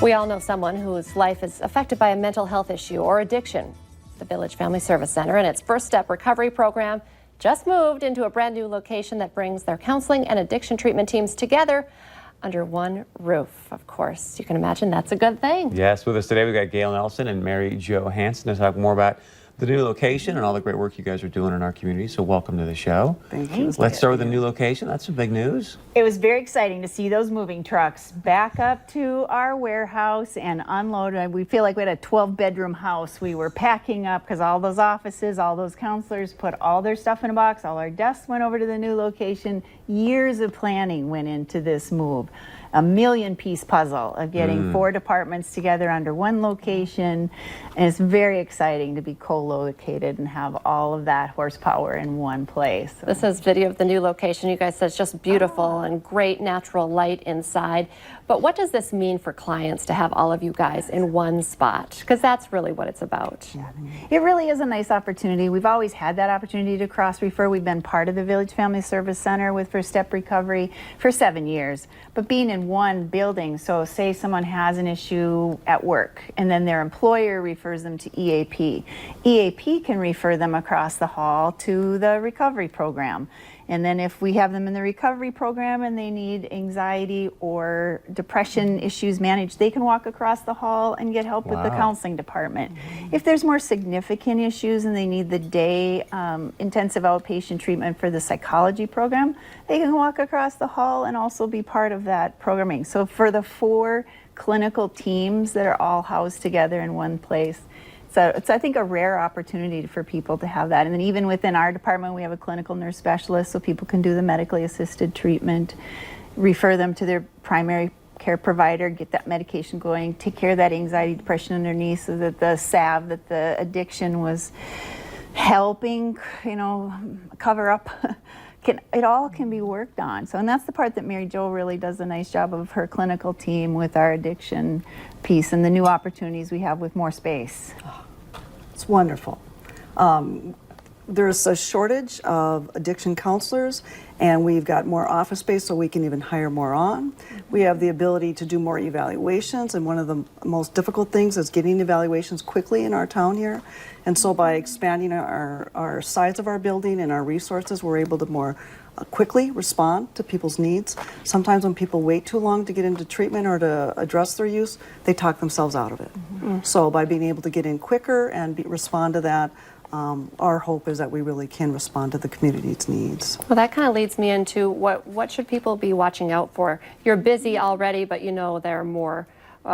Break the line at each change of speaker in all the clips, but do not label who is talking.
We all know someone whose life is affected by a mental health issue or addiction. The Village Family Service Center and its First Step recovery program just moved into a brand new location that brings their counseling and addiction treatment teams together under one roof. Of course, you can imagine that's a good thing.
Yes, with us today we've got Gail Nelson and Mary Jo Hansen to talk more about the new location and all the great work you guys are doing in our community. So welcome to the show.
Thank you.
Let's start with the new location. That's some big news.
It was very exciting to see those moving trucks back up to our warehouse and unload. We feel like we had a 12-bedroom house. We were packing up because all those offices, all those counselors put all their stuff in a box. All our desks went over to the new location. Years of planning went into this move. A million-piece puzzle of getting 4 departments together under one location. And it's very exciting to be co-located and have all of that horsepower in one place. So.
This is video of the new location. You guys said it's just beautiful and great natural light inside. But what does this mean for clients to have all of you guys in one spot? Because that's really what it's about.
Yeah. It really is a nice opportunity. We've always had that opportunity to cross-refer. We've been part of the Village Family Service Center with First Step Recovery for 7 years. But being in one building, so say someone has an issue at work and then their employer refers them to EAP. EAP can refer them across the hall to the recovery program. And then if we have them in the recovery program and they need anxiety or depression issues managed, they can walk across the hall and get help with the counseling department. If there's more significant issues and they need the day intensive outpatient treatment for the psychology program, they can walk across the hall and also be part of that programming. So for the 4 clinical teams that are all housed together in one place, so it's, I think, a rare opportunity for people to have that. And then even within our department, we have a clinical nurse specialist, so people can do the medically assisted treatment, refer them to their primary care provider, get that medication going, take care of that anxiety, depression underneath so that the salve that the addiction was helping, cover up. It all can be worked on. So, and that's the part that Mary Jo really does a nice job of her clinical team with our addiction piece and the new opportunities we have with more space.
It's wonderful. There's a shortage of addiction counselors, and we've got more office space so we can even hire more on. We have the ability to do more evaluations, and one of the most difficult things is getting evaluations quickly in our town here. And so by expanding our size of our building and our resources, we're able to more quickly respond to people's needs. Sometimes when people wait too long to get into treatment or to address their use, they talk themselves out of it. So by being able to get in quicker and respond to that, our hope is that we really can respond to the community's needs.
Well, that kind of leads me into what should people be watching out for? You're busy already, but you know there are more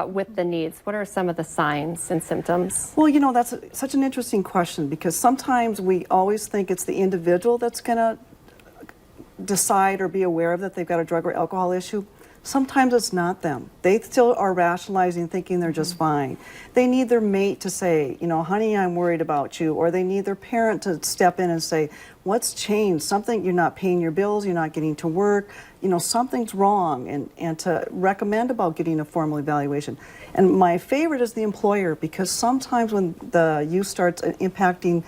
with the needs. What are some of the signs and symptoms?
Well, that's such an interesting question because sometimes we always think it's the individual that's going to decide or be aware of that they've got a drug or alcohol issue. Sometimes it's not them. They still are rationalizing, thinking they're just fine. They need their mate to say, honey, I'm worried about you. Or they need their parent to step in and say, what's changed? Something, you're not paying your bills, you're not getting to work, something's wrong. And to recommend about getting a formal evaluation. And my favorite is the employer, because sometimes when the youth starts impacting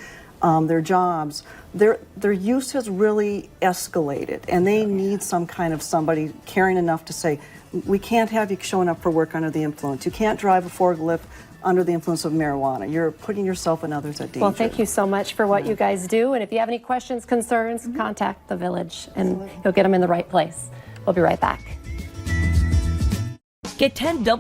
their jobs, their use has really escalated, and they need some kind of somebody caring enough to say, we can't have you showing up for work under the influence. You can't drive a forklift under the influence of marijuana. You're putting yourself and others at danger.
Well, thank you so much for what you guys do, and if you have any questions, concerns, contact the Village, and you'll get them in the right place. We'll be right back.
Get 10 double